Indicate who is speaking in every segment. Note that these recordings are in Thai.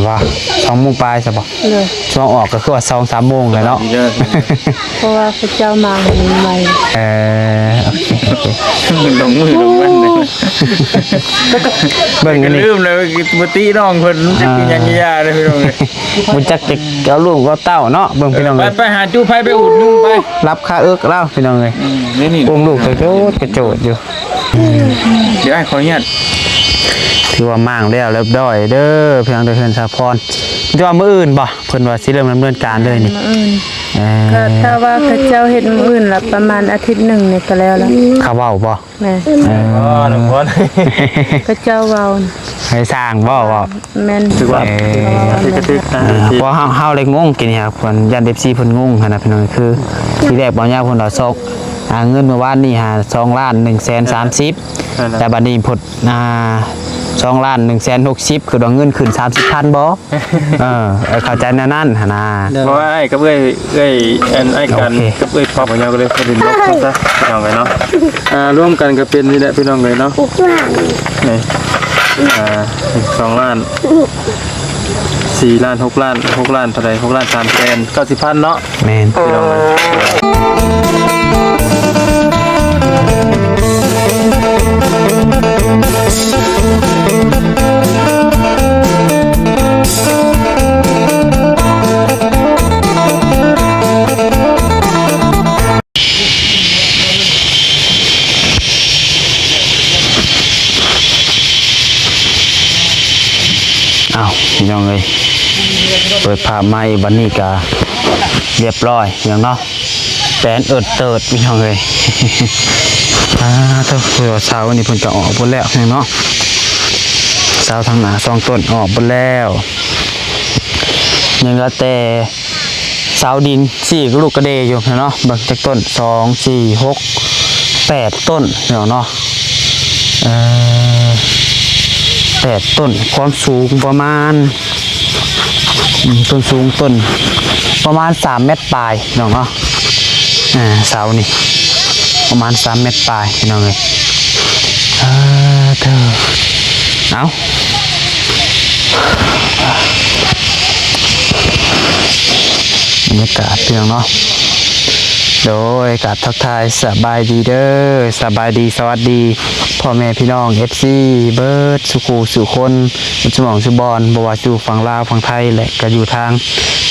Speaker 1: ว่า2 โมงปลายใช่ปะ
Speaker 2: เลย
Speaker 1: ช่วงออกก็คือว่า2-3 โมงเลยเนาะ
Speaker 2: เพราะว่าพระเจ้ามาใหม่
Speaker 1: โอเค
Speaker 3: ลงมือลงมันเลย
Speaker 1: เบิ่งอันนี้
Speaker 3: ลืมเลยปกติน้องเพิ่นจักกินยังยาเลยพี่น้องเลย
Speaker 1: บุจักจะเอาลูกเอาเต้าเนาะเบิ่งพี่น้องเลย
Speaker 3: ไปหาจูไผไปอุดนุ่งไป
Speaker 1: รับค่าเอิกแล้วพี่น้องเลย
Speaker 3: นี่
Speaker 1: อุ้มลูกกระโจดอยู่
Speaker 3: เดี๋ยวให้ขออนุญาต
Speaker 1: ถือว่ามั่งแล้วเรียบร้อยเด้อพี่น้องเด้อเฮือนสาพรจะว่ามื้ออื่นบ่เพิ่นว่าสิเริ่มดำเนินการเลยนี่
Speaker 2: อื่นก็ถ้าว่าพระเจ้าเฮ็ดมื้ออื่นละประมาณอาทิตย์หนึ่งเนี่ยก็แล้วละ
Speaker 1: เขาเว้าบ่
Speaker 2: แม่
Speaker 3: อ๋อน้องพร
Speaker 2: พระเจ้าเว้า
Speaker 1: ให้สร้างบ่
Speaker 2: แม่น
Speaker 3: ถือว่าที่กระตึกนะ
Speaker 1: เพราะเฮาเลยงงกินนี่ครับเพิ่นยัน FC เพิ่นงงหั่นน่ะพี่น้องคือทีแรกบ่ยาวเพิ่นเอาซอกเงินเมื่อวานนี่หา2,130,000แต่บัดนี้ผล2,160,000คือดอกเงินขึ้น30,000บ่เข้าใจแนวนั้นหั่นน่ะ
Speaker 3: เพราะว่าไอ้กับเอ้ยไอ้กันกับเอ้ยพ่อของเราก็เลยสนิทกันซะพี่น้องเลยเนาะร่วมกันก็เป็นนี่แหละพี่น้องเลยเนาะนี่2 ล้าน4 ล้าน6 ล้าน6 ล้านเท่าไหร่6 ล้าน3 แสน90,000เนาะ
Speaker 1: แม่น
Speaker 3: พี่น้องเลย
Speaker 1: อ้าวพี่น้องเอ้ยเปิดภาพใหม่บัดนี้ก็เรียบร้อยอย่างเนาะแปลนเติดพี่น้องเอ้ยถ้าเผื่อเสานี่เพิ่นก็ออกหมดแล้วเนาะเสาทางหน้า2 ต้นออกหมดแล้วยังเหลือแต่เสาดิน4ก็ลูกกระเดยอยู่เนาะเบิ่งจักต้น2 4 6 8 ต้นเนาะ8 ต้นความสูงประมาณต้นสูงต้นประมาณ3 เมตรปลายเนาะเสานี่ประมาณ3 เมตรปลายพี่น้องเลยเอาบรรยากาศพี่น้องเนาะโดยกับทักทายสบายดีเด้อสบายดีสวัสดีพ่อแม่พี่น้อง FC เบิร์ดสุขูสุคนสมองสุบอลบวาจูฝั่งลาวฝั่งไทยและก็อยู่ทาง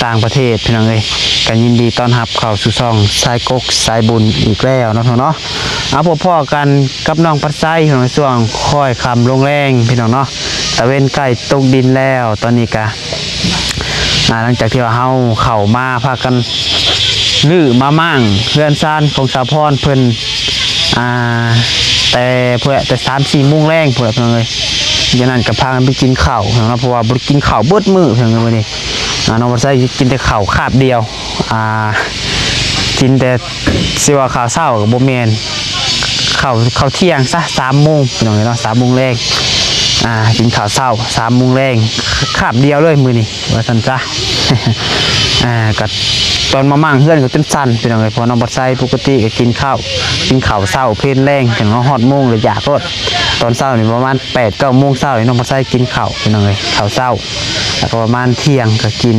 Speaker 1: ต่างประเทศพี่น้องเอ้ยกันยินดีต้อนรับเข้าสู่ช่องสายกกสายบุญอีกแล้วเนาะเนาะเอาพบพ่อกันกับน้องปัดไส้ของช่วงค่อยคำลงแรงพี่น้องเนาะตะเวนใกล้ตกดินแล้วตอนนี้กะหลังจากที่ว่าเฮาเข้ามาพากันลื้อมามั่งเพื่อนซานของสาพรเพิ่นแต่เพื่อแต่3-4 โมงแรงเพื่อนเลยอย่างนั้นกับพากันไปกินข้าวเนาะเพราะว่าบ่กินข้าวเบิดมื้อเพิ่นเลยวันนี้น้องบ่ใส่กินแต่ข้าวคาบเดียวกินแต่สิว่าข้าวเช้าก็บ่แม่นข้าวเที่ยงซะ3 โมงพี่น้องเนาะ3 โมงแรงกินข้าวเช้า3 โมงแรงคาบเดียวเลยมื้อนี้ว่าซั่นจ้ะก็ตอนมามั่งเพื่อนก็เป็นสั้นเป็นอะไรพอน้องบัดไซปกติก็กินข้าวเช้าเพลนแรงถึงฮอดโมงเลยอยากก็ตอนเช้านี่ประมาณ8-9 โมงเช้านี่น้องบัดไซกินข้าวเป็นอะไรข้าวเช้าแล้วก็ประมาณเที่ยงก็กิน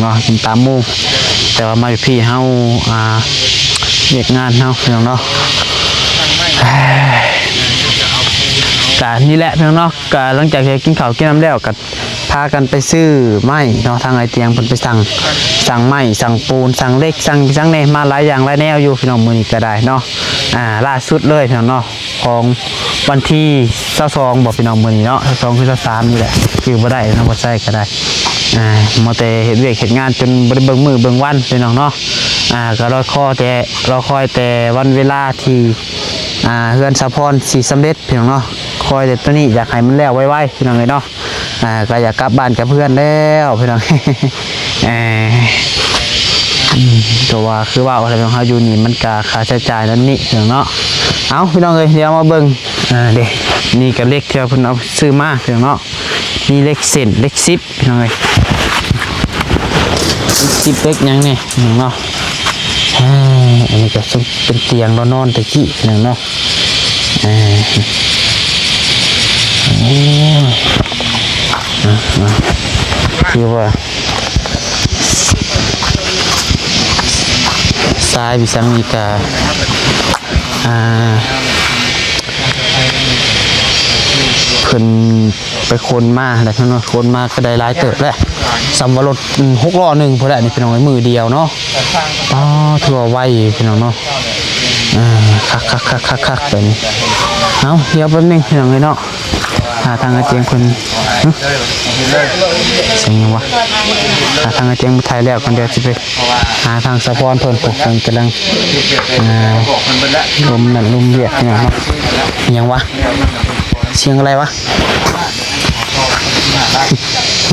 Speaker 1: เนาะกิน3 โมงแต่ว่ามาอยู่พี่เฮาเรียกงานเฮาพี่น้องเนาะก็นี่แหละพี่น้องเนาะก็หลังจากที่กินข้าวกินน้ำแล้วก็พากันไปซื้อไม้เนาะทางไอเตียงเพิ่นไปสั่งไม้สั่งปูนสั่งเหล็กสั่งแนมาหลายอย่างหลายแนวอยู่พี่น้องมื้อนี้ก็ได้เนาะล่าสุดเลยพี่น้องเนาะของวันที่22บ่พี่น้องมื้อนี้เนาะ22คือ23นี่แหละคือบ่ได้เนาะบ่ใช่ก็ได้มาแต่เฮ็ดเวียกเฮ็ดงานจนบ่ได้เบิ่งมื้อเบิ่งวันพี่น้องเนาะก็รอคอยแต่วันเวลาที่เฮือนสะพรสิสำเร็จพี่น้องเนาะคอยแต่ตัวนี้อยากให้มันแล้วไวๆพี่น้องเอ้ยเนาะก็อยากกลับบ้านกับเพื่อนแล้วพี่น้องตัวว่าคือว่าอะไรของเขาอยู่นี่มันก็ค่าใช้จ่ายนั่นนี่พี่น้องเนาะเอาพี่น้องเอ้ยเดี๋ยวมาเบิ่งเด็กนี่ก็เล็กที่เพิ่นเอาซื้อมาพี่น้องเนาะนี่เล็กเส้นเล็กซิปพี่น้องเอ้ยซิปเล็กยังนี่พี่น้องเนาะอันนี้ก็เป็นเตียงนอนตะกี้พี่น้องเนาะ ที่ว่าทรายวิสังมีกาเพิ่นไปคนมาแล้วเพิ่นว่าคนมาก็ได้หลายเติบแหละสำว่ารถ6ล้อหนึงพุ่นแหละนี่พี่น้องไอ้มือเดียวเนาะอ๋อถือว่าไวพี่น้องเนาะคักๆเป็นเอาเดี๋ยวแป๊บนึงพี่น้องเอ้ยเนาะหาทางอาเจียงเพิ่นเสียงยังวะหาทางอาเจียงไทยแล้วกันเดี๋ยวสิไปหาทางสะพอนเพิ่นผมกำลังลมนั่นลมเรียกเนี่ยเนาะยังวะเสียงอะไรวะ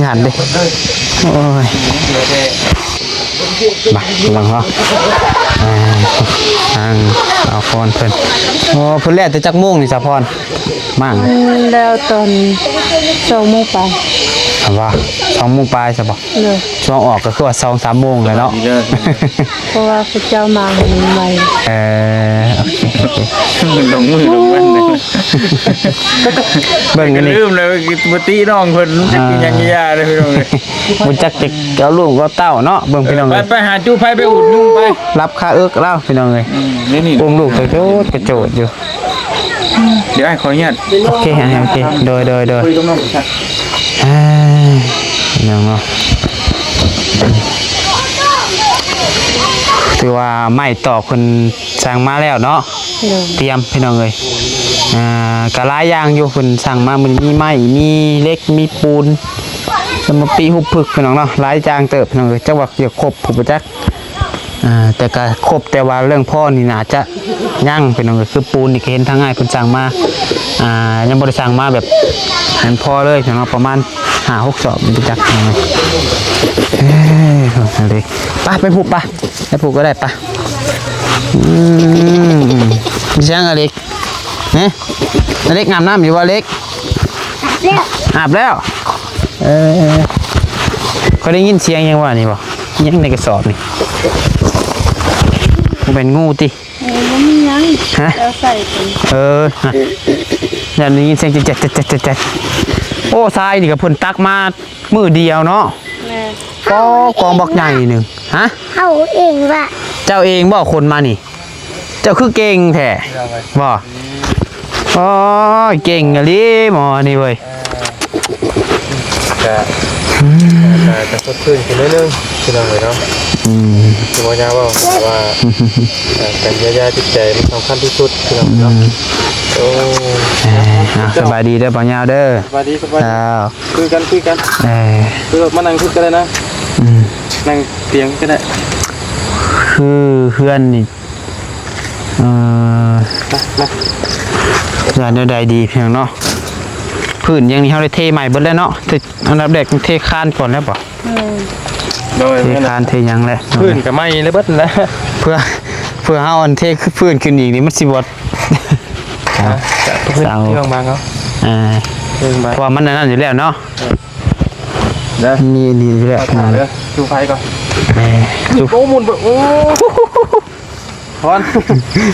Speaker 1: งานดิโอ้ยมาลองเหรอทางเอาพรเพิ่นโอ้เพิ่นแล่แต่จักโมงนี่สะพรมั่ง
Speaker 2: แล้วตอน2 โมงไป
Speaker 1: ว่า2 โมงปลายใช่ปะ
Speaker 2: เลย
Speaker 1: ช่วงออกก็คือว่า2-3 โมงเลยเนาะ
Speaker 2: เพราะว่าพระเจ้ามาใหม่
Speaker 1: โอเค
Speaker 3: ลงมือลงมันเลย
Speaker 1: เบิ่งกันนี่
Speaker 3: ลืมเลยบ่ตีน้องเพิ่นจักกินหยังยาเลยพี่น้องเอ้ย
Speaker 1: บ่จักจะเอาลูกเอาเต้าเนาะเบิ่งพี่น้อง
Speaker 3: ไป
Speaker 1: เอ้ย
Speaker 3: ไปหาจูไผไปอุดยุงไป
Speaker 1: รับค่าเอิกเล่าพี่น้องเอ้ย
Speaker 3: นี่
Speaker 1: อุ้มลูกกระโจดอยู่
Speaker 3: เดี๋ยวให้ขออนุญาต
Speaker 1: โอเคโอเคโดย
Speaker 3: คุยกับน้องครับ
Speaker 1: พี่น้องเนาะถือว่าไม้ตอกเพิ่นสั่งมาแล้วเนาะ
Speaker 2: เลย
Speaker 1: เตรียมพี่น้องเอ้ยกะหลายอย่างอยู่เพิ่นสั่งมามันมีไม้มีเหล็กมีปูนสมปีหุบพึกพี่น้องเนาะหลายอย่างเติบพี่น้องเอ้ยจักว่าจะครบผู้บ่จักแต่ก็ครบแต่ว่าเรื่องพ่อนี่น่าจะยั่งพี่น้องเอ้ยคือปูนนี่ก็เห็นทางง่ายเพิ่นสั่งมายังบ่ได้สั่งมาแบบเห็นพอเลยพี่น้องประมาณ5-6 สอบบ่จักพี่น้องเอ้ยเอาเลยไปผูกไปผูกก็ได้ปะมีช่างอเล็กเนี่ยอเล็กอาบน้ำอยู่วะเล็กอาบแล้วเขาได้ยินเสียงยังวะนี่บ่ยังในกระสอบนี่มันเป็นงูติ
Speaker 2: บ่มีหยัง
Speaker 1: ฮะ
Speaker 2: แล้วใส่เป็น
Speaker 1: อย่าได้ยินเสียงเจ็ดโอ้ทรายนี่กับเพิ่นตักมามือเดียวเนาะ
Speaker 2: แม่
Speaker 1: ก็กองบักใหญ่หนึ่งฮะ
Speaker 4: เขาเองว่ะ
Speaker 1: เจ้าเองบ่คนมานี่ เจ้าคือเก่งแท้บ่อ๋อเก่งอะลิหมอนี่เว้ย
Speaker 3: จะสดชื่นขึ้นนิดนึงพี่น้องเอ้ยเนาะคือบ่ยาวว่าการเยียวยาจิตใจมันสำคัญที่สุดพี่น้องเนาะโอ้
Speaker 1: สบายดีเด้อปัญญาเด้อ
Speaker 3: สบายดีคุยกันคือมานั่งคุยกันเลยนะนั่งเตียงก็ได้
Speaker 1: คือเพื่อนนี่งานใดดีเพียงเนาะพื้นยังนี่เขาได้เทใหม่เบิดแล้วเนาะอันดับแรกต้องเทคานก่อนแล้วป่ะ
Speaker 3: โดย
Speaker 1: เทคานเทยังแล้ว
Speaker 3: พื้นกับไม้เลยเบิดแล้ว
Speaker 1: เพื่อเฮาอันเทพื้นขึ้นอีกนี่มันสิบ่
Speaker 3: พื้นที่บางๆเขาพื้นบาง
Speaker 1: เพราะว่ามันนั่นอยู่แล้วเนาะ
Speaker 3: ได้
Speaker 1: นี่อยู่แล้ว
Speaker 3: ดูไฟก่อน
Speaker 1: จุ
Speaker 3: โอ้มุนโอ้พอน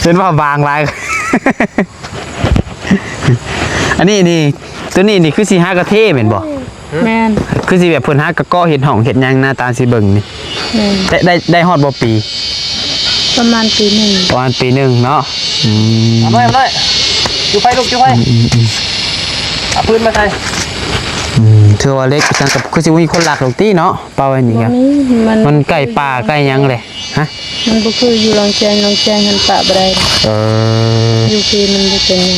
Speaker 1: เห็นว่าบางหลาย อันนี้ตัวนี้คือสิหากระเทแม่นบ่
Speaker 2: แม่น
Speaker 1: คือสิแบบเพิ่นหากระก้อเห็ดห้องเห็ดหยังหน้าตาสิเบิ่งนี่
Speaker 2: แม่น
Speaker 1: ได้ฮอดบ่ปี
Speaker 2: ประมาณปีหนึ่ง
Speaker 1: ประมาณปีหนึงเนาะ
Speaker 3: เอาเลยดูไฟลูกดูไฟเอาพื้นมาใส่
Speaker 1: ถือว่าเล็กจังกับคือสิมีคนหลักหรอกติเนาะเป่าอันนี้ครับ
Speaker 2: นี่มัน
Speaker 1: มันใกล้ป่าใกล้หยังเลยฮะ
Speaker 2: มันบ่คืออยู่ลองแจงหันปะบ่ได้อยู่ที่มันบ่เป็นหยัง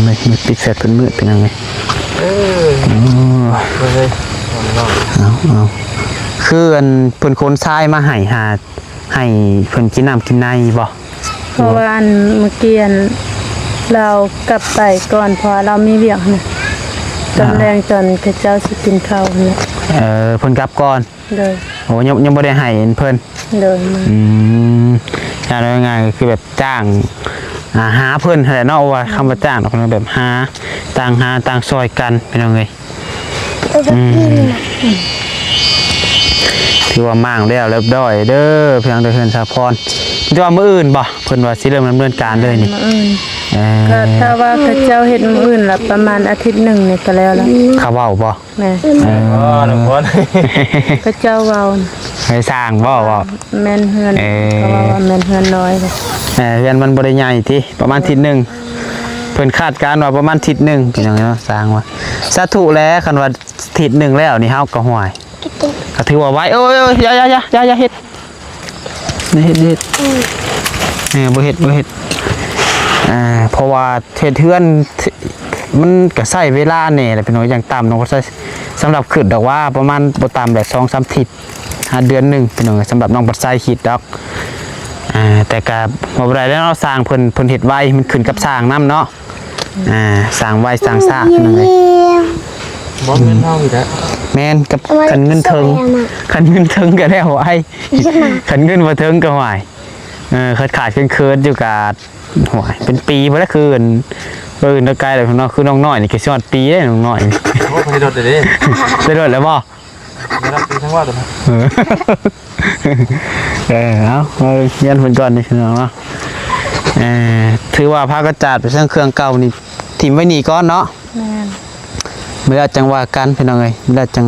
Speaker 1: ไม่ปิดแฟลชเป็นมืดเป็นยังไง
Speaker 3: มาเลย
Speaker 1: เอาคืออันเพิ่นคนทรายมาให้เพิ่นกินน้ำกินในบ่
Speaker 2: เพราะว่าอันเมื่อกี้อันเรากลับไปก่อนเพอเรามีเวียกนะตอนแรงตอนพระเจ้าสิกินข้าวนะ
Speaker 1: เพิ่นกลับก่อน
Speaker 2: โดย
Speaker 1: โอ้ยังบ่ได้ให้เพิ่น
Speaker 2: โดยมา
Speaker 1: อย่างง่ายๆก็คือแบบจ้างหาเพิ่นแหละเนาะว่าคำว่าจ้างเนาะแบบหาต่างซอยกันเป็นยังไงถือว่ามั่งแล้วเรียบร้อยเด้อเพียงแต่เพิ่นสะพร จะว่ามื้ออื่นบ่เพิ่นว่าสิเริ่มดำเนินการเลยนี่
Speaker 2: มื้ออื่น
Speaker 1: เอ
Speaker 2: ก็
Speaker 1: อ
Speaker 2: ถ้าว่าเขาเจ้าเฮ็ดมื้ออื่นละประมาณอาทิตย์หนึงนี่ก็แล้วล่ะ
Speaker 1: เขาเว้าบ่
Speaker 2: แม่
Speaker 3: อ๋อน้องพร
Speaker 2: เขาเจ้าเว้า
Speaker 1: ให้สร้างบ่เว้า
Speaker 2: แม่นเฮือน
Speaker 1: เอ่อ
Speaker 2: เขาว่าแม่นเฮือนน้อยเลย
Speaker 1: เฮือนมันบ่ได้ใหญ่ติประมาณทิศหนึงเพิ่นคาดการณ์ว่าประมาณทิศหนึงเป็นจังไดเนาะสร้างว่าสาธุแล้วคันว่าทิศหนึงแล้วนี่เฮาก็ห่วยก็ถือว่าไว้โอ้ยๆอย่าเฮ็ดอย่าเฮ็ดบ่เฮ็ดเพราะว่าเฮ็ดเฮือนมันก็ใช้เวลาแหน่แหละพี่น้อยอย่างต่ำน้องก็ใช้สำหรับขึ้นดอกว่าประมาณบ่ต่ำแหละ 2-3 ทิศ5เดือนหนึงพี่น้องสำหรับน้องปัดไซคิดดอกแต่ก็บ่ได้แล้วเนาะสร้างเพิ่นเฮ็ดไว้มันขึ้นกับสร้างนำเนาะสร้างไว้สร้างซ่านั่นเลย
Speaker 3: บ่แม่นเฮาอีกแล้ว
Speaker 1: แม่นกับคันเงินเทิงก็ได้ไว้คันเงินบ่เทิงก็หวายขาดเคินอยู่กับหวายเป็นปีบ่ได้คืนตะไกลเลยเนาะคือน้องน้อยนี่ก็สิฮอดปีเด้น้องน้อยนี่
Speaker 3: โอ้เพิ่นโดดเด้
Speaker 1: ได้โดดแล้วบ่
Speaker 3: ไม่รับเป็นทั้งว่าตัวนะ
Speaker 1: เอาเรียนเพิ่นก่อนนี่พี่น้องเนาะถือว่าพากระจาดไปเรื่องเครื่องเก่านี่ถิ่มไว้นี่ก่อนเนาะ
Speaker 2: แม่น
Speaker 1: เมื่อจังว่ากันพี่น้องเอ้ยเมื่อจัง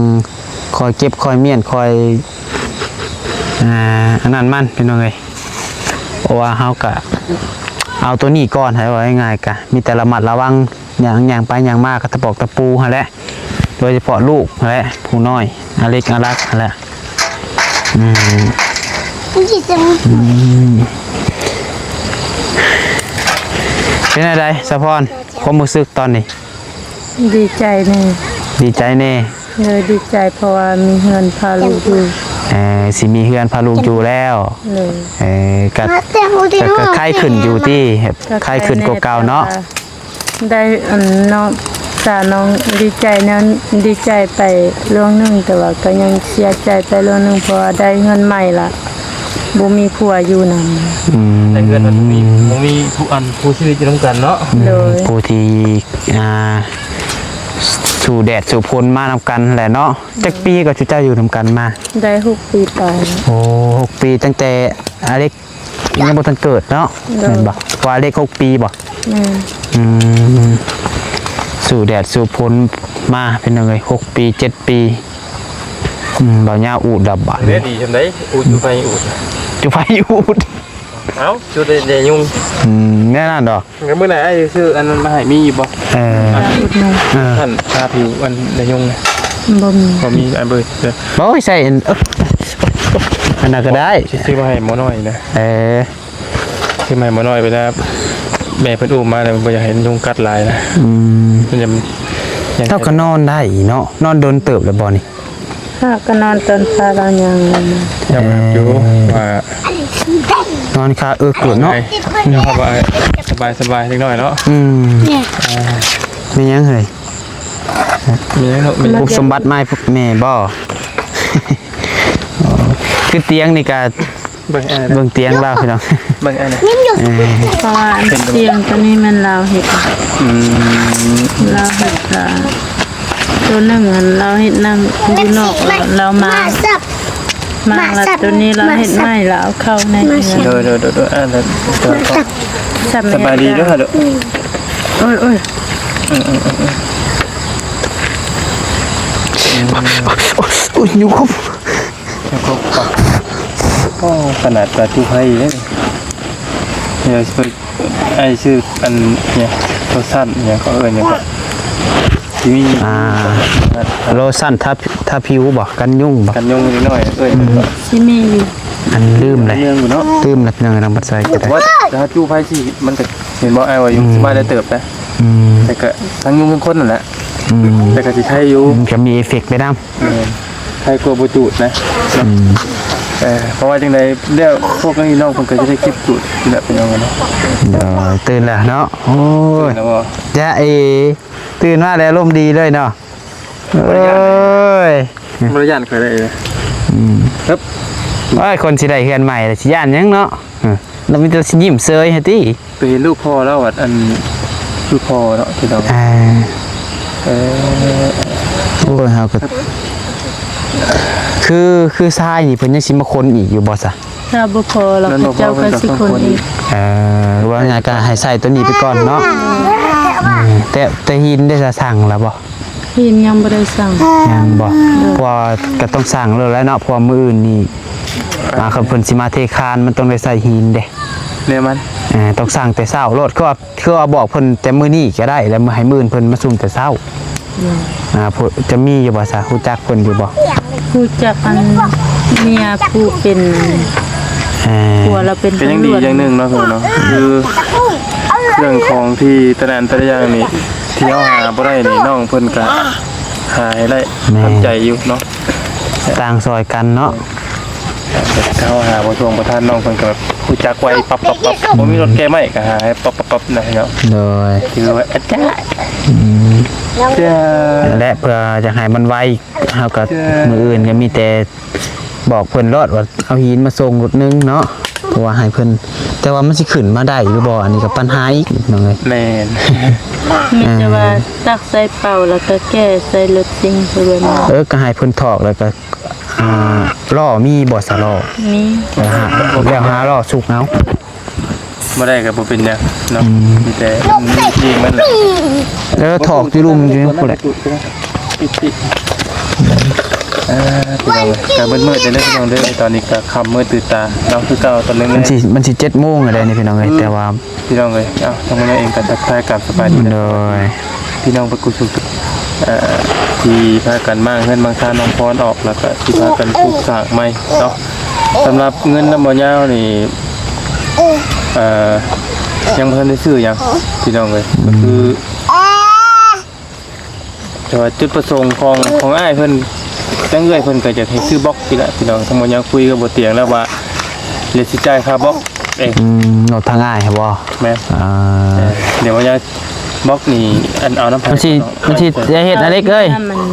Speaker 1: คอยเก็บคอยเมียนคอยอันนั้นมันพี่น้องเอ้ยเพราะว่าเฮาก็เอาตัวนี้ก่อนให้ว่าง่ายๆกะมีแต่ระมัดระวังอย่างไปอย่างมากก็ตะปอกตะปูหั่นแหละโดยเฉพาะลูกหั่นแหละผู้น้อยอาเล็กอารักหั่นแหละเป็นอะไรสะพรความรู้สึกตอนนี้
Speaker 2: ดีใจแน่
Speaker 1: ดีใจแน่
Speaker 2: เลยดีใจเพราะว่ามีเฮือนพาลูกอยู่
Speaker 1: สิมีเฮือนพาลูกอยู่แล้ว
Speaker 2: เลย
Speaker 1: ก็ไข้ขึ้นอยู่ที่ไข้ขึ้นกว่าเก่าเนาะ
Speaker 2: ได้น้องสาน้องดีใจนั้นดีใจไปเรื่องหนึงแต่ว่าก็ยังเสียใจไปเรื่องหนึงเพราะว่าได้เงินใหม่ละบ่มีผัวอยู่นำ
Speaker 3: แต่เงินมันมีผู้อันผู้ชีวิตอยู่นํกันเนาะ
Speaker 2: เลย
Speaker 1: ผู้ที่สู่แดดสู่ฝนมานำกันแหละเนาะจักปีก็จุเจ้าอยู่นำกันมา
Speaker 2: ได้6 ปีไปแล้ว
Speaker 1: โอ้6 ปีตั้งแต่อาเล็กยังบ่ทันเกิดเนาะแม่นบ่ว่าอาเล็ก6 ปีบ่
Speaker 2: แม่น
Speaker 1: สู่แดดสู่ฝนมาเป็นยังไง6 ปี7 ปีบ่าวย่าอูดดับบาด
Speaker 3: เด้ดีจังได๋อูดอยู่ไปอูด
Speaker 1: จุไฟอูด
Speaker 3: เอ้าจุดได้ยุ่ง
Speaker 1: แน่นอนดอก
Speaker 3: งั้นมื้อไหนไอ้ซื้ออันนั้นมาให้มีบ่
Speaker 2: อุดหนุน
Speaker 3: ท่านทาผิวอันได้ยุ่งนะ
Speaker 2: บ่มี
Speaker 3: บ่มีอันเบิดเด้อ
Speaker 1: โอ้ยใส่อันอันนั้นก็ได้
Speaker 3: ซื้อมาให้หมอน้อยนะ ซื้อมาให้หมอน้อยไปแล้วแม่เพิ่นอุ้มมาแล้วบ่อยากเห็นยุงกัดหลายนะมันจะ
Speaker 1: เท่าก็นอนได้เนาะนอนโดนเติบแล้วบ่นี่
Speaker 2: ถ้าก็นอนตอนฟ้าบางอย่าง
Speaker 3: ยอมรับอยู่ว่าน
Speaker 1: อนคาเกิดเนาะ
Speaker 3: ยอมรับว่าสบายเล็กน้อยเนาะ
Speaker 1: ไม่ยังเฮ้ย
Speaker 3: มีเนาะมี
Speaker 1: พวกสมบัติไม้พวกแม่บ่ คือเตียงนี่ก็
Speaker 3: เบิ่งอัน
Speaker 1: เบิ่งเตียงเราพี่น้อง
Speaker 3: เบิ่งอันนะ
Speaker 2: เพราะว่าเตียงตัวนี้มันเราเฮ็ดเราเฮ็ดตัวหนึงเราเฮ็ดนำอยู่นอกเรามาแล้วตัวนี้เราเฮ็ดไม้แล้วเอาเข้าในเรือน
Speaker 3: เด้ออันนั้นสบายดีเด้อเด้อ
Speaker 2: โอ้ย
Speaker 1: โอ้ยอยู่ครบ
Speaker 3: ก็ขนาดปลาทูไผ่เนี่ยไอ้ชื่ออันเนี่ยตัวสั้นเนี่ยก็เนี่ยก็ที่มี
Speaker 1: โลชั่นถ้าผิวบ่กันยุ่งบ่
Speaker 3: กันยุงนิดหน่อย
Speaker 2: สิมีอยู่
Speaker 1: อันลืมเลย
Speaker 3: เรื่องอยู่เนาะ
Speaker 1: ลืมแล้วพี่น้องนำมาใส่ก็ได้
Speaker 3: ว่าถ้าจูไผ่สิมันก็เห็นบ่ไอ้ว่าอยู่สบายได้เติบนะแต่ก็ทั้งยุงทั้งคนนั่นแหละแต่ก็สิใช้อยู่
Speaker 1: จะมีเอฟเฟกต์ไปนำ
Speaker 3: ใช้กลัวบ่จูดนะเพราะว่าจังได๋เดี๋ยวพวกนี้น้องเพิ่นก็จะได้คลิปจูดนี่แหละเป็นยังไงเนาะ
Speaker 1: ตื่นแล้วเนาะโอ้ย
Speaker 3: แล้วบ่
Speaker 1: จ้าตื่นมาแล้วลมณ์ดีเลยเนาะเอ้ย
Speaker 3: บ่ได้ย่านเคยได้เลยครับ
Speaker 1: ว่าคนสิได้เฮือนใหม่สิย่านหยังเนาะแล้วมีแต่สิยิ้มเซยให้ติ
Speaker 3: ไปเห็นลูกพ่อแล้วอ่ะอันลูกพ่อเนาะที่เรา
Speaker 1: โอ้ยเฮาก็คือทรายนี่เพิ่นยังสิมาคนอีกอยู่บ่ซะ
Speaker 2: ย ถ้าบ่พอเราก็เจ้าก็สิคนอีก
Speaker 1: ว่าไงก็ให้ใส่ตัวนี้ไปก่อนเนาะแต่หินได้จะสั่งแล้วบ่
Speaker 2: หินยังบ่ได้สั่ง
Speaker 1: ยังบ่เพราะว่าก็ต้องสั่งเลยแล้วเนาะเพราะว่ามื้ออื่นนี่คันเพิ่นสิมาเทคานมันต้องได้ใส่หินเด้
Speaker 3: เนี่ยมัน
Speaker 1: ต้องสั่งแต่เช้ารถคือว่าบอกเพิ่นแต่มื้อนี้ก็ได้แล้วมื้อให้มื้ออื่นเพิ่นมาซุ่มแต่เช้าพวกจะมีอยู่บ่ซะฮู้จักเพิ่นอยู่บ่
Speaker 2: ผู้จักอันเมียผู้เป็นผัวเราเป็น
Speaker 3: ก็ยังดีอย่างหนึงเนาะเนาะคือเรื่องของที่ตะนานตะอย่างนี่ที่เฮาหาบ่ได้นี่น้องเพิ่นก็หาให้ได้ทำใจอยู่เนาะ
Speaker 1: ต่างซอยกันเนาะ
Speaker 3: เขาหาบ่ทวงบ่ทันน้องเพิ่นก็แบบรู้จักไว้ปั๊บบ่มีรถแก้ไม้ก็หาให้ปั๊บนะเนาะ
Speaker 1: โดย
Speaker 3: คือว่าอาจารย์จ้า
Speaker 1: และเพื่อจะให้มันไวเฮาก็มื้ออื่นก็มีแต่บอกเพิ่นรถว่าเอาหินมาส่งรถนึงเนาะเพราะว่าให้เพิ่นแต่ว่ามันสิขึ้นมาได้หรือบ่อันนี้ก็ปัญหาอีกน้องเอ้ย
Speaker 3: แม่น
Speaker 2: มีแต่ว่าตักใส่เป่าแล้วก็แก้ใส่รถซิ่งไปเบิ่ง
Speaker 1: ก็ให้เพิ่นถอกแล้วก็ล้อมีบ่สะล้อ
Speaker 2: มี
Speaker 1: แล้วหาล้อสุกเอา
Speaker 3: บ่ได้ก็บ่เป็นหยังเนาะมีแต่ยิงมันแหละ
Speaker 1: แล้วถอกอยู่รุมอยู่พุ่นแหละ
Speaker 3: ปิดพี่น้องก็มืดๆได้พี่น้องเด้อตอนนี้ก็ค่ำมืดตื่นตาเนาะคือเก่าตอนนึง
Speaker 1: มันสิ7:00 นอะไรนี่พี่น้องเอ้ยแต่ว่า
Speaker 3: พี่น้องเอ้ยเอ้าทำมื้อนี้เองก็ทักทายกับสบายดี
Speaker 1: โดย
Speaker 3: พี่น้องประกุสุที่พากันมั่งเงินบางท่าน้องพรออกแล้วก็ที่พากันปลูกสร้างใหม่เนาะสำหรับเงินน้ำบ่ยาวนี่ยังบ่ทันได้ซื้อหยังพี่น้องเอ้ยก็คือแต่ว่าจุดประสงค์ของอ้ายเพิ่นจังเอ้ยเพิ่นก็จะให้ซื้อบล็อกนี่แหละพี่น้องทั้งหมดยังคุยกับบ่เตียงแล้วว่าเลสิจ่ายค่าบล็อกเอง
Speaker 1: รถทางง่ายครับบ่
Speaker 3: แม่เดี๋ยวว่าจะบล็อกนี่อันเอาน้ำ
Speaker 1: มันสิจะเฮ็ดอะไรเอ้ย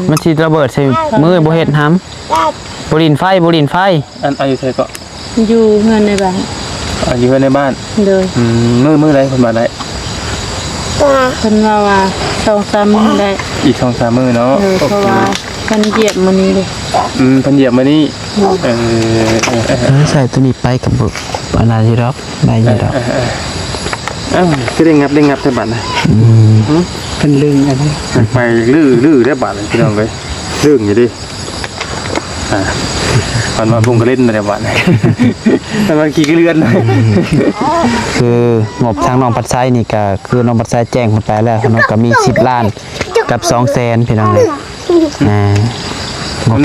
Speaker 1: มันสิระเบิดใส่มือบ่เฮ็ดหำบ่ลินไฟ
Speaker 3: อันอายุเท่าก็
Speaker 2: อยู่เฮือนในบ้าน
Speaker 3: อายุในบ้าน
Speaker 2: โดย
Speaker 3: มือไรคนมาได้
Speaker 2: เพิ่นว่า2-3มื้อได้
Speaker 3: อีก2-3มื้อเนาะ
Speaker 2: เพราะว่าเพิ่นเหยียบมื้อนี้เลย
Speaker 3: เพิ่นเหยียบมานี่
Speaker 1: ใส่ตัวนี้ไปกับอันนั้นสิดอกได้อยู่ดอก
Speaker 3: คือได้งับแต่บัดนะ
Speaker 1: เพิ่นลึงอันนี้
Speaker 3: ไปลื้อได้บัดพี่น้องเอ้ยลึงอยู่ดิมันมาบุ้งก็เล่นได้บัดมันมาขี่เรือน
Speaker 1: คืองบทางน้องปัดไซนี่ก็คือน้องปัดไซแจ้งมาไปแล้วน้องก็มี10 ล้านกับ200,000พี่น้องเลย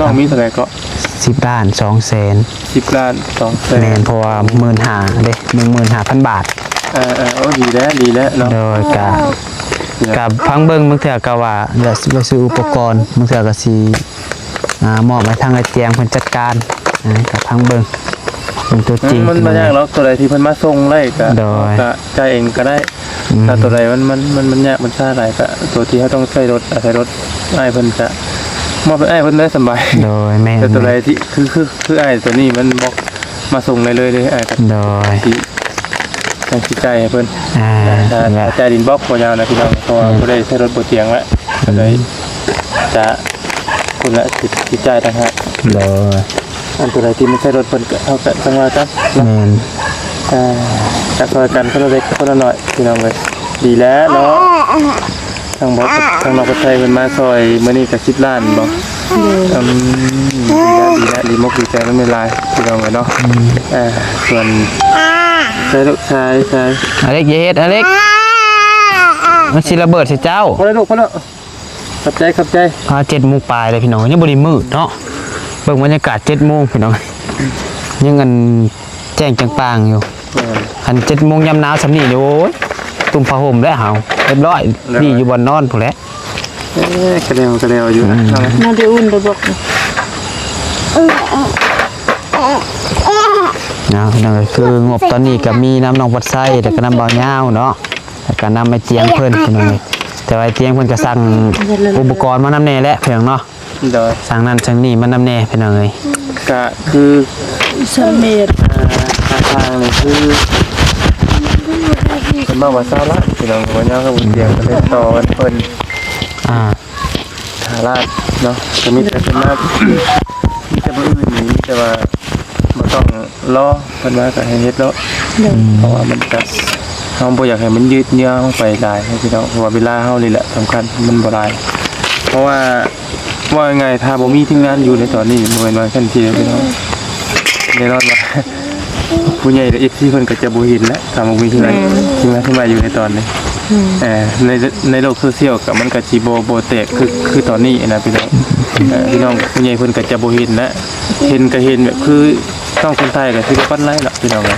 Speaker 3: น้องมีเท่าไหร่ก็
Speaker 1: 10 ล้าน200,000
Speaker 3: 10 ล้าน200,000
Speaker 1: แม่นเพราะว่า15,000เด้ 15,000 บาท
Speaker 3: โอ้ดีแล้วเนาะ
Speaker 1: โดยกับพังเบิ่งบางเทื่อก็ว่าเดี๋ยวสิไปซื้ออุปกรณ์บางเทื่อก็สิมอบให้ทางไอ้เตียงเพิ่นจัดการกับพังเบิ่งเป็นตัวจริง
Speaker 3: มันบ่ยากหรอกตัวใดที่เพิ่นมาส่งได้ก็จ่ายเองก็ได้ถ้าตัวใดมันยากมันช้าหลายก็ตัวที่เขาต้องใช้รถอ้ายเพิ่นจะมอบให้อ้ายเพิ่นได้สบาย
Speaker 1: โดยแม่น
Speaker 3: แต่ตัวใดที่คืออ้ายตัวนี้มันบอกมาส่งได้เลยอ้ายก็
Speaker 1: โดย
Speaker 3: ทางสิจ่ายให้เพิ่นจ่ายดินบล็อกบ่ยาวนะพี่น้องเพราะว่าบ่ได้ใช้รถบ่เตียงแล้วก็เลยจะคุณละสิจ่ายต่างหาก
Speaker 1: โดย
Speaker 3: อันตัวใดที่ไม่ใช่รถเพิ่นก็เอาก็จังว่ากัน
Speaker 1: แม่น
Speaker 3: จักซอยกันคนละเล็กคนละน้อยพี่น้องเอ้ยดีแล้วเนาะทางบอกทางนอกประเทศเพิ่นมาซอยมื้อนี้ก็10 ล้านบ่ดีแล้วดีมกดีใจมันไม่ลายพี่น้องเอ้ยเนาะส่วนใช่ลูกชาย
Speaker 1: อเล็กอย่าเฮ็ดอเล็กมันสิระเบิดใส่เจ้า
Speaker 3: พอแล้วลูกพอแล้วขับใจ
Speaker 1: 7:00 นปลายเลยพี่น้องยังบ่ได้มืดเนาะเบิ่งบรรยากาศ7:00 นพี่น้องยังกันแจ้งจังปางอยู่คัน7:00 นยามหนาวซำนี้โอ้ยตุ่มผ้าห่มแล้วเฮาเรียบร้อยนี่อยู่บ่นอนพุ่นแหละ
Speaker 3: กระเดวอยู่นะ
Speaker 2: น่าจะอุ่นได้บอก
Speaker 1: นั่นก็คืองบตอนนี้ก็มีน้ำนองปัดไส้แต่ก็น้ำเบาเงาเนาะแต่ก็น้ำไม่เจียงเพิ่นพี่น้องแต่ว่าเจียงเพิ่นก็สั่งอุปกรณ์มาน้ำแน่แหละเพียงเนาะสั่งนั่นสั่งนี่มาน้ำแน่พี่น้องเลย
Speaker 3: ก็คือ
Speaker 2: สมเด็จ
Speaker 3: ทางนี่คือเป็นบ้านว่าซาละพี่น้องว่าเงาก็บุญเตียงก็เลยต่อกันเพิ่นทาราดเนาะจะมีแต่เป็นมามีแต่บ่อื่นนี่แต่ว่าบ่ต้อง รอเพิ่นว่าก็ให้เฮ็ดเนาะ
Speaker 2: เดิน
Speaker 3: เพราะว่ามันจะเฮาบ่อยากให้มันยืดเยื้อไปหลายให้พี่น้องเพราะว่าเวลาเฮานี่แหละสำคัญมันบ่หลายเพราะว่ายังไงถ้าบ่มีทีมงานอยู่ในตอนนี้บ่แม่นว่าทันทีพี่น้องแน่นอนว่าผู้ใหญ่และ FC เพิ่นก็จะบ่เห็นแล้วถ้าบ่มีทีมงานที่มาอยู่ในตอนนี้ในโลกโซเชียลก็มันก็สิบ่แตกคือตอนนี้นะพี่น้องพี่น้องผู้ใหญ่เพิ่นก็จะบ่เห็นนะเห็นก็เห็นแบบคือช่องคนไทยก็คือปั้นไล่ล่ะพี่น้องนะ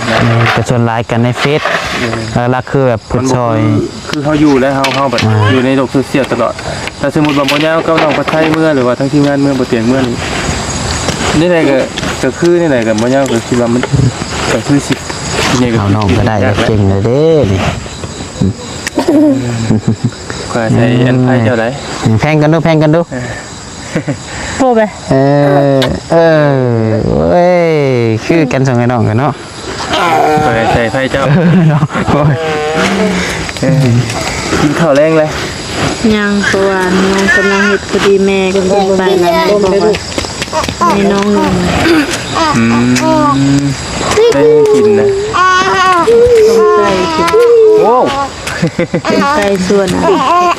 Speaker 1: ก็ส่วนหลายกันในเฟซแล้วคือแบบผุดซอย
Speaker 3: คือเขาอยู่แล้วเขาแบบอยู่ในโลกโซเชียลตลอดแต่สมมุติว่าบ่ยาวก็น้องประไทยเมื่อหรือว่าทั้งทีมงานเมื่อบ่เตียงเมื่อนี่แหละก็คือนี่แหละก็บ่ยาวก็คิดว่ามันก็คือสินี่ก็
Speaker 1: เอาน้องก็ได้ก็เก่งเลยเด้นี่
Speaker 3: ก็ใช้อันไทยเจ้าได้
Speaker 1: แพงกันดูแพงกันดู
Speaker 2: โทรไป
Speaker 1: เว้ยคือกันสองไอ้น้องกันเนาะ
Speaker 3: ก็ใช้ไทยเจ้า
Speaker 1: เนาะโอ้ย
Speaker 3: กินข้าวแรงเลย
Speaker 2: ยังเพราะว่าน้องกำลังเฮ็ดพอดีแม่ก็บอกไปแล้วแม่บอกว่าให้น้องหนึ่ง
Speaker 3: ได้กินนะ
Speaker 2: ต้มไก่กิน
Speaker 3: โอ้
Speaker 2: ต้มไก่ส่วนอ่ะ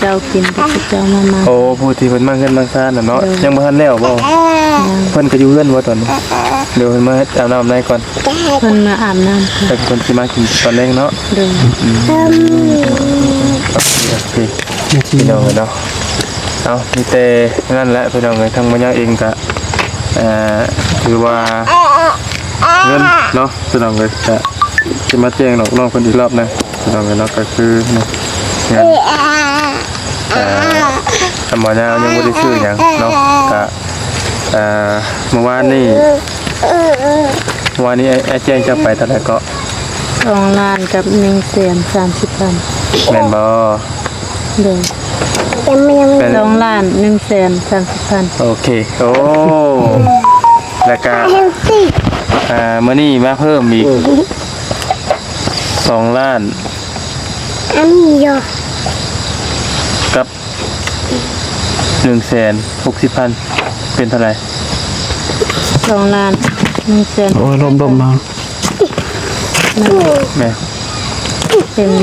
Speaker 2: เจ้ากินกับเจ้ามา
Speaker 3: โอ้ผู้ที่เพิ่นมาเงินบางซ่านน่ะเนาะยังบ่ทันแล้วบ่เพิ่นก็อยู่เฮือนบ่ตอนนี้เดี๋ยวเพิ่นมาอาบน้ำในก่อน
Speaker 2: เพิ่นมาอาบน้ำค่ะ
Speaker 3: แต่เพิ่นสิมากินตอนแรกเนาะ
Speaker 2: เดิน
Speaker 3: โอเคพี่น้องเนาะเอามีแต่นั่นแหละพี่น้องเลยทางมันยังเองก็ถือว่าเงินเนาะพี่น้องเลยจะมาแจ้งน้องคนอีกรอบนึงพี่น้องเลยเนาะก็คือเงินทำมาแล้วยังไม่ได้ชื่ออย่างเนาะก็เมื่อวานนี้ไอ้แจ้งจะไปแต่ละก็
Speaker 2: 2 ล้านกับ130,000
Speaker 3: แม่นบ่
Speaker 2: เดิน
Speaker 3: เป็น
Speaker 2: 2 ล้าน130,000
Speaker 3: โอเคโอ้แล้วก็มื้อนี้มาเพิ่มอีก2 ล้านกับ160,000เป็นเท่าไหร่
Speaker 2: 2 ล้าน100,000
Speaker 1: โอ้ยลมมา
Speaker 3: แม่
Speaker 2: เป็น4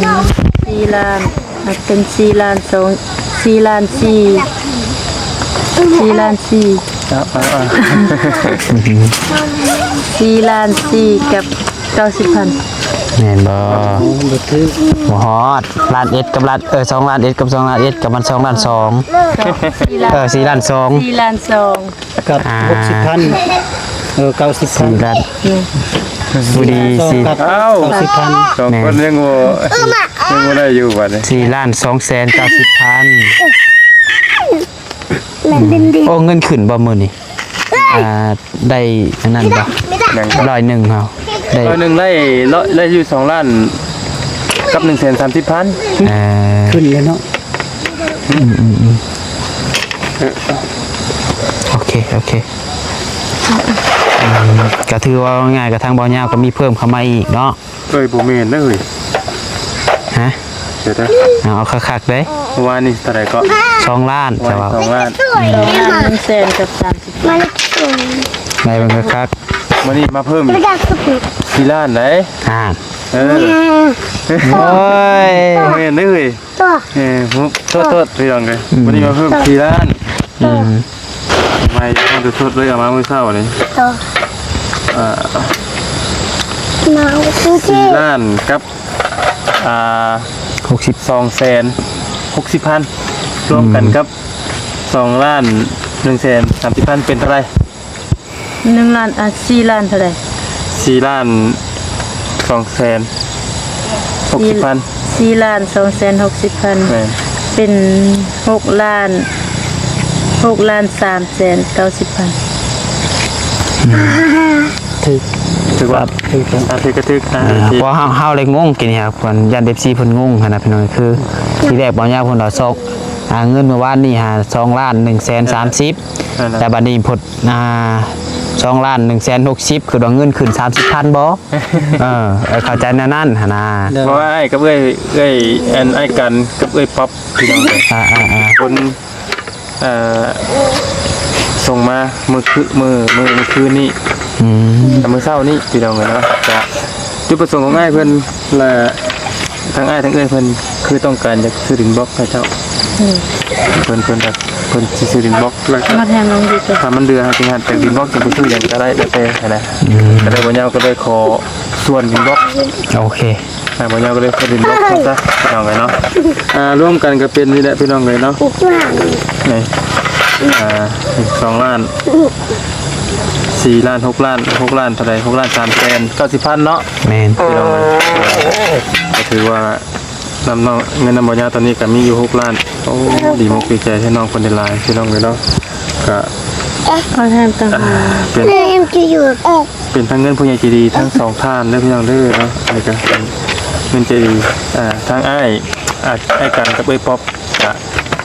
Speaker 2: ล้านเป็น4 ล้าน2 4 ล้าน4 ล้าน4 4 ล้าน4กับ90,000
Speaker 1: แม่นบ่บ่ฮอดล้านเอ็ดกับล้าน2ล้านเอ็ดกับ2ล้านเอ็ดกับมัน2ล้าน2
Speaker 2: 4 ล้าน
Speaker 1: 4ล้าน2
Speaker 2: 4 ล้าน2
Speaker 4: กับ60,000 90,000
Speaker 1: 4ล้านบุรี
Speaker 4: กับ
Speaker 3: เอ้า
Speaker 4: 90,000
Speaker 3: สองคนยังบ่ได้อยู่บัดนี้
Speaker 1: 4ล้าน290,000โอ้เงินขึ้นบ่มื้อนี้ได้อันนั้นบ่
Speaker 3: แบ่ง
Speaker 1: 101เฮาได้
Speaker 3: ร้อยหนึ่งไล่อยู่2 ล้านกับ130,000
Speaker 4: ขึ้นเลยเนาะ
Speaker 1: โอเคก็ถือว่าง่ายกับทางบ่อยาวก็มีเพิ่มเข้ามาอีกเนาะ
Speaker 3: เอ้ยบ่แม่นเด้อเฮ้ย
Speaker 1: ฮะ
Speaker 3: เดี๋ยวนะ
Speaker 1: เอาคักๆเด้
Speaker 3: เมื่อวานนี้เท่าไหร่ก็
Speaker 1: 2ล้านจะว่า
Speaker 3: 2 ล้าน
Speaker 2: ล้าน100,000กับ30,000
Speaker 1: ได้เบิ่งคัก
Speaker 3: มื้อนี้มาเพิ่มอีก4 ล้านไหน
Speaker 1: ๆโอ้ย
Speaker 3: บ่แม่นเด้อเฮ้ยโทษพี่น้องเลยวันนี้มาเพิ่ม4 ล้าน ไม่ต้องจะทดเลยเอามาเมื่อเช้านี้4 ล้านกับ260,000รวมกันกับ2 ล้าน130,000เป็นเท่าไหร่
Speaker 2: 1 ล้าน4 ล้านเท่าไหร่
Speaker 3: 4 ล้าน260,000
Speaker 2: 4 ล้าน260,000
Speaker 3: แม่น
Speaker 2: เป็น6 ล้าน390,000
Speaker 3: ถือว่าถือกระทึก
Speaker 1: เพราะเฮาเลยงงกินนี่ครับเพิ่นยัน FC เพิ่นงงหั่นน่ะพี่น้องคือทีแรกบ่ยาวเพิ่นว่าซอกเงินเมื่อวานนี่2ล้าน130,000แต่บัดนี้พด2ล้าน160,000คือว่าเงินขึ้น30,000บ่เข้าใจแนวนั้นหั่นน่ะ
Speaker 3: เพราะว่าไอ้กับเอ้ยอันไอ้กันกับเอ้ยป๊อปพี่น้องเลยคนส่งมาเมื่อคืนนี้ แต่มื้อเช้านี้พี่น้องเนาะจะจุดประสงค์ของอ้ายเพิ่นและทั้งอ้ายทั้งเอ้ยเพิ่นคือต้องการจะซื้อดินบล็อกให้เจ้าเพิ่นแบบเพิ่นสิซื้อดินบล็อกแล้ว
Speaker 2: มาแทนน้องดีจ้ะ
Speaker 3: ถ้ามันเดือจริงๆจากดินบล็อกจะไปซื้อหยังก็ได้แล้วแต่นะก็ได้บ่ยาวก็เลยขอส่วนดินบล็อก
Speaker 1: โอเค
Speaker 3: บ่ยาวก็เลยขอดินบล็อกซะพี่น้องเนาะร่วมกันก็เป็นนี่แหละพี่น้องเนาะนี่2 ล้าน4 ล้าน6 ล้าน6 ล้านเท่าไหร่6 ล้าน3 แสน90,000เนาะ
Speaker 1: แมน
Speaker 3: พี่น้องก็ถือว่าน้องเงินน้ำบ่ยาวตอนนี้ก็มีอยู่6 ล้านโอ้ดีมากดีใจให้น้องคนได้หลายพี่น้องเนาะก็
Speaker 2: เอาแทนต่างหาก
Speaker 3: เป็นทั้งเงินผู้ใหญ่ใจดีทั้ง2 ท่านเด้อพี่น้องเด้อเนาะอันนี้ก็เป็นเงินใจดีทั้งอ้ายกันกับเอ้ยป๊อปก็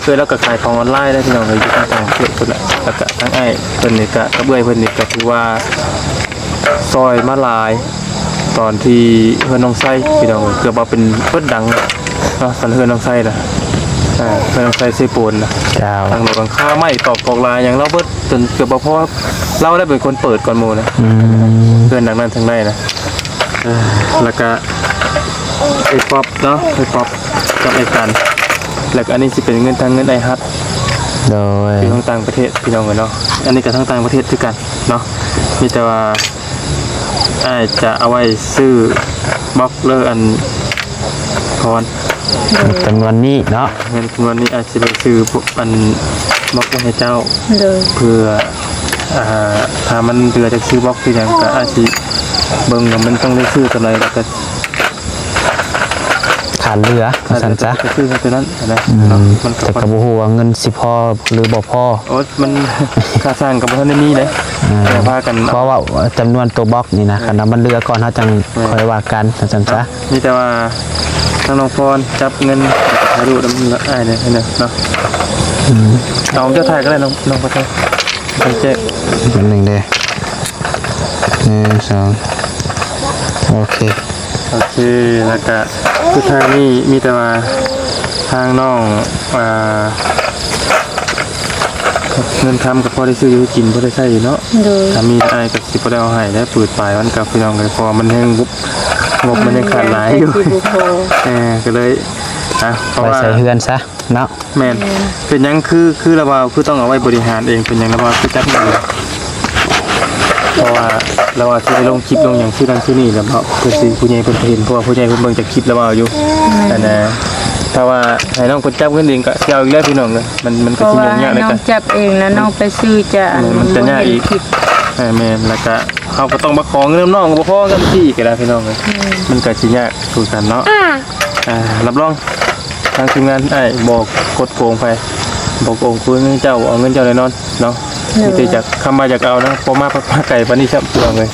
Speaker 3: เคยแล้วก็ขายของออนไลน์ได้พี่น้องเลยอยู่ทางต่างประเทศพุ่นแหละแล้วก็ทั้งอ้ายเพิ่นนี่ก็กับเอ้ยเพิ่นนี่ก็ถือว่าซอยมาหลายตอนที่เฮือนน้องไส้พี่น้องเกือบว่าเป็นเพิ่นดังเนาะสันเฮือนน้องไส้น่ะเฮือนน้องไส้เซโปนน่ะ
Speaker 1: เจ้า
Speaker 3: ทางโลกังค่าไม่ตอกกอกลายอย่างเราเบิดจนเกือบบ่พอเราได้เป็นคนเปิดก่อนหมู่นะเพื่อนดังนั้นทั้งได้นะแล้วก็ไอ้ป๊อปเนาะไอ้ป๊อปกับไอ้กันแล้วก็อันนี้สิเป็นเงินทางเงินไอ้ฮัท
Speaker 1: โดย
Speaker 3: คือทางต่างประเทศพี่น้องกันเนาะอันนี้ก็ทางต่างประเทศด้วยกันเนาะมีแต่ว่าจะเอาไว้ซื้อบล็อกเลอร์อันพร
Speaker 1: จำนวนนี้เนาะ
Speaker 3: เงินจำนวนนี้อาจจะไปซื้อพวกอันบล็อกไว้ให้เจ้า
Speaker 2: เลย
Speaker 3: เพื่อถ้ามันเดือจะซื้อบล็อกที่ยังก็อาจสิเบิ่งว่ามันต้องได้ซื้อตัวไหนแล้วก็
Speaker 1: ขาดเหลือสันจ้ะ
Speaker 3: จะซื้อตัวนั้นนะมันก็
Speaker 1: แต่กระบูฮูว่าเงินสิพอหรือบ่พอ
Speaker 3: โอ๊ยมัน ค่าสร้างกับบ่ทันได้มีเลยแต่พากัน
Speaker 1: เพราะว่าจำนวนตัวบล็อกนี่นะคันว่ามันเหลือก่อนเขาจังค่อยว่ากันสันจ้ะ
Speaker 3: มีแต่ว่าทางน้องพรจับเงินถ่ายรูปแล้วมันอ้ายเนี่ยเนาะเอาเจ้าถ่ายก็ได้น้องพรทางแจ๊ก
Speaker 1: เป็นหนึ่งเด้1 2โอเค
Speaker 3: โอเคแล้วก็สุดท้ายนี่มีแต่ว่าทางน้องเงินคำกับพ่อได้ซื้ออยู่กินพ่อได้ใช้อยู่เนาะ
Speaker 2: เลย
Speaker 3: ถ้ามีไอ้กับสิพ่อได้เอาให้ได้ปืดปลายวันกับพี่น้องเลยพอมันแห้งงบมันยังขาดหลายอยู่
Speaker 2: ที่บุพอ
Speaker 3: ก็เลยเพราะ
Speaker 1: ไป
Speaker 3: ว่า
Speaker 1: ใส่เฮือนซะเนาะ
Speaker 3: แมนเป็นยังคือระบาคือต้องเอาไว้บริหารเองเป็นยังระบาคือจัดเงินเพราะว่าเราอาจจะได้ลงคลิปลงอย่างชื่อนั้นชื่อนี่แล้วเพราะเพื่อสิผู้ใหญ่เพิ่นเห็นเพราะว่าผู้ใหญ่เพิ่นเบิ่งจากคลิปแล้วว่าอยู่แต่นะถ้าว่าให้น้องคนจับเงินเองก็สิเอาอีกแล้วพี่น้องเลยมัน
Speaker 2: เพ
Speaker 3: ก็
Speaker 2: ราะ
Speaker 3: สิ
Speaker 2: ว่า
Speaker 3: ยุ่งยาก
Speaker 2: ให้
Speaker 3: เลย
Speaker 2: น้อ
Speaker 3: กั
Speaker 2: ง
Speaker 3: น
Speaker 2: จับเองแล้วน้องไปซื้อจะ
Speaker 3: มันจะยากอีก
Speaker 2: ผิด
Speaker 3: แม่นแล้วก็เขาก็ต้องมาขอเงินน้องก็บ่พอกันที่ก็ได้พี่น้องเลยมันก็สิยากคือกันเนาะรับรองทางทีมงานบอกกดโกงไปบอกโกงคือเงินเจ้าเอาเงินเจ้าแน่นอนเนาะมีแต่จากคำมาจากเอานะพอมาพักไก่ปานนี้ชับตัวเลย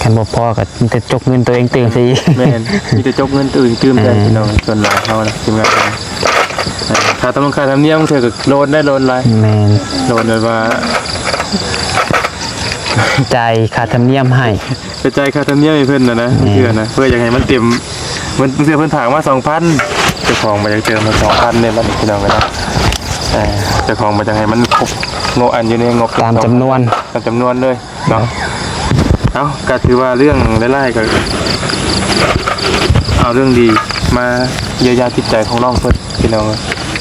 Speaker 1: คันบ่พอก็มีแต่จกเงินตัวเองตื่นซะอีก
Speaker 3: แม่นมีแต่จกเงินตื่นตื้มแต่พี่น้องส่วนหลายเขานะทีมงานค่าตำรวจค่าธรรมเนียมเธอก็โลนได้โลนไร
Speaker 1: แม่น
Speaker 3: โลนเลยว่า
Speaker 1: จ่ายค่าธรรมเนียมให้
Speaker 3: กระจายค่าธรรมเนียมให้เพิ่นนะเพื่อนะเพื่ออยากให้มันเต็มมันเพื่อเพิ่นถามว่า 2,000 เจ้าของมาจากเติมมา 2,000เนี่ยมันพี่น้องกันเนาะเจ้าของมาจากให้มันครบงบอันอยู่ในงบ
Speaker 1: ตามจำนวน
Speaker 3: ตามจำนวนเลยเนาะก็ถือว่าเรื่องไล่ๆก็เอาเรื่องดีมาเยียวยาจิตใจของน้องเพิ่นพี่น้อง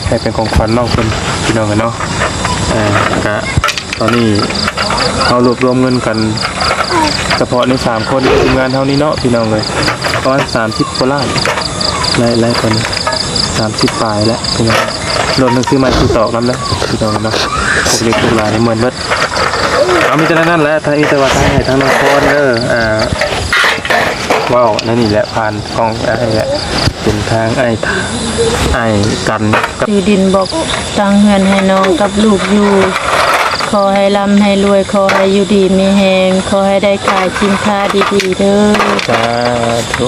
Speaker 3: ให้เป็นของขวัญน้องเพิ่นพี่น้องกันเนาะก็ตอนนี้เอารวบรวมเงินกันเฉพาะใน3คนทีมงานเท่านี้เนาะพี่น้องเลยประมาณ30กว่าล้านไล่คน30ปลายแล้วพี่น้องรวมทั้งซื้อไม้ซื้อตอกน้ำแล้วพี่น้องเนาะพวกเล็กพวกหลายในเมืองเบิดเอามีแต่นั้นแหละทางอินเตอร์วัดให้ทางน้องพรเด้อว้าวนั่นนี่แหละผ่านกล้องให้แหละเป็นทางไอ้กันกับ
Speaker 2: ซื้อดินบอกตั้งเงินให้น้องกับลูกอยู่ขอให้ร่ำให้รวยขอให้อยู่ดีมีแหงขอให้ได้ขายสินค้าดีๆเด้อ
Speaker 3: สาธุ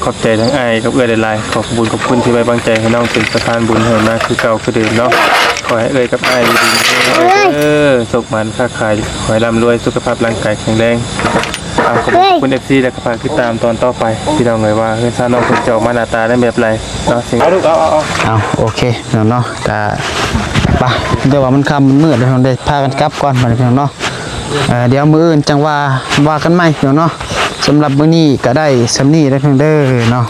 Speaker 3: ขอบใจทั้งไอ้กับเอื้อยหลายๆขอบคุณที่ไว้วางใจให้น้องเป็นประธานบุญให้มาคือเก่าคือเดิมเนาะขอให้เอื้อยกับไอ้ดีๆสุขมันค้าขายขอให้ร่ำรวยสุขภาพร่างกายแข็งแรงขอบคุณFC และก็ฝากติดตามตอนต่อไปพี่น้องเลยว่าเพื่อนซ่าน้องเพิ่นจะออกมาหน้าตาได้แบบไรเนาะสิเอาลูกเอา
Speaker 1: เอาโอเคเนาะก็ไปเดี๋ยวว่ามันค่ำมันมืดเดี๋ยวเราได้พากันกลับก่อนมาพี่น้องเนาะ เดี๋ยวมื้ออื่นจังว่ากันใหม่พี่น้องเนาะสำหรับมื้อนี้ก็ได้สำนี้ได้เพียงเด้อเนาะ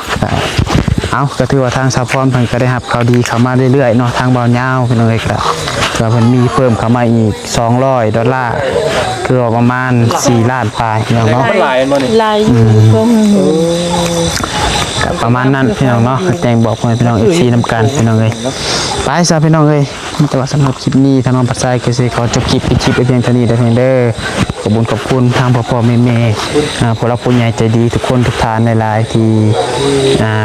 Speaker 1: ก็ถือว่าทางสาพรเพิ่นก็ได้รับข่าวดีเข้ามาเรื่อยๆเนาะทางบ่าวยาวพี่น้องเอ้ยก็เพิ่นมีเพิ่มเข้ามาอีก$200คือว่าประมาณ4ล้านปลายพี่น้องเนาะ
Speaker 3: หลายบ่นี่
Speaker 2: ลายอยู่ก็
Speaker 1: ก็ประมาณนั้นพี่น้องเนาะแจ้งบอกพ่อแม่พี่น้อง FC นำกันพี่น้องเอ้ยไปซะพี่น้องเอ้ยแต่ว่าสำหรับคลิปนี้ทางน้องปัดไซก็สิขอจบคลิปเป็นคลิปไปเพียงเท่านี้เด้อเพียงเด้อขอบคุณทางพ่อๆแม่ๆผู้รักผู้ใหญ่ใจดีทุกคนทุกท่านหลายๆที่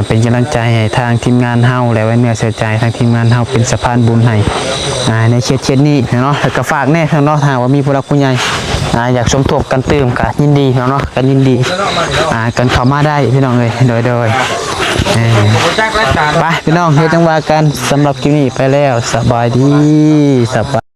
Speaker 1: เป็นกำลังใจให้ทางทีมงานเฮาและไว้เนื้อเสียใจทางทีมงานเฮาเป็นสะพานบุญให้ในเขตนี้พี่น้องเนาะแล้วก็ฝากแน่พี่น้องเนาะถ้าว่ามีผู้รักผู้ใหญ่อยากสมทบกันเติมก็ยินดีพี่น้องเนาะกันยินดีกันเข้ามาได้พี่น้องเอ้ยโดยไปพี่น้องเฮ็ดจังว่ากันสำหรับคลิปนี้ไปแล้วสบายดีสบาย